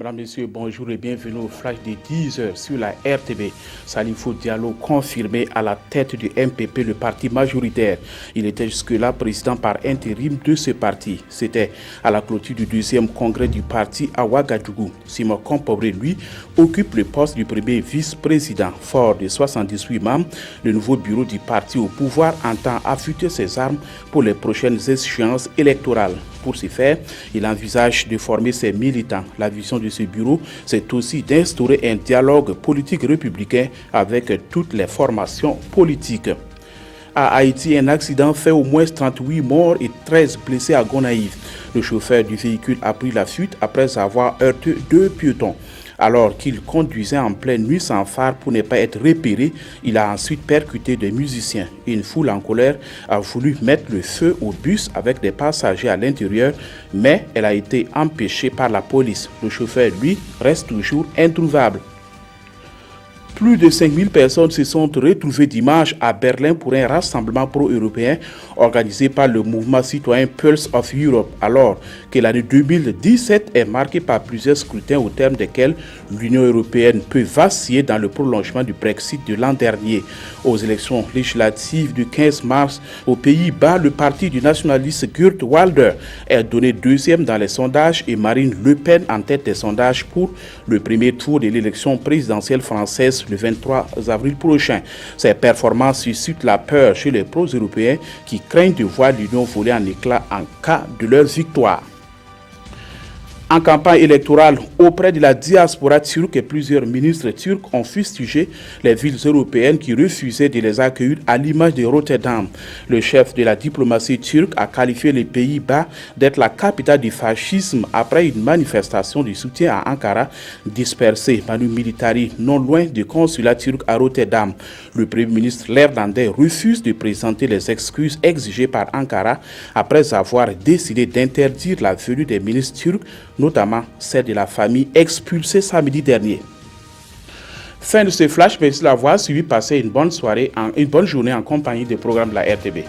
Mesdames, Messieurs, bonjour et bienvenue au flash de 10h sur la RTB. Salifou Diallo confirmé à la tête du MPP, le parti majoritaire. Il était jusque-là président par intérim de ce parti. C'était à la clôture du deuxième congrès du parti à Ouagadougou. Simon Compaoré, lui, occupe le poste du premier vice-président. Fort de 78 membres, le nouveau bureau du parti au pouvoir entend affûter ses armes pour les prochaines échéances électorales. Pour ce faire, il envisage de former ses militants. La vision de ce bureau, c'est aussi d'instaurer un dialogue politique républicain avec toutes les formations politiques. À Haïti, un accident fait au moins 38 morts et 13 blessés à Gonaïves. Le chauffeur du véhicule a pris la fuite après avoir heurté 2 piétons. Alors qu'il conduisait en pleine nuit sans phare pour ne pas être repéré, il a ensuite percuté des musiciens. Une foule en colère a voulu mettre le feu au bus avec des passagers à l'intérieur, mais elle a été empêchée par la police. Le chauffeur, lui, reste toujours introuvable. Plus de 5000 personnes se sont retrouvées dimanche à Berlin pour un rassemblement pro-européen organisé par le mouvement citoyen Pulse of Europe, alors que l'année 2017 est marquée par plusieurs scrutins au terme desquels l'Union européenne peut vaciller dans le prolongement du Brexit de l'an dernier. Aux élections législatives du 15 mars aux Pays-Bas, le parti du nationaliste Geert Wilders est donné deuxième dans les sondages et Marine Le Pen en tête des sondages pour le premier tour de l'élection présidentielle française le 23 avril prochain. Ces performances suscitent la peur chez les pro-européens qui craignent de voir l'Union voler en éclats en cas de leur victoire. En campagne électorale auprès de la diaspora turque, et plusieurs ministres turcs ont fustigé les villes européennes qui refusaient de les accueillir à l'image de Rotterdam. Le chef de la diplomatie turque a qualifié les Pays-Bas d'être la capitale du fascisme après une manifestation de soutien à Ankara dispersée Manu Militari non loin du consulat turc à Rotterdam. Le premier ministre néerlandais refuse de présenter les excuses exigées par Ankara après avoir décidé d'interdire la venue des ministres turcs, notamment celle de la famille expulsée samedi dernier. Fin de ce flash, merci de l'avoir suivi. Passez une bonne soirée, une bonne journée en compagnie des programmes de la RTB.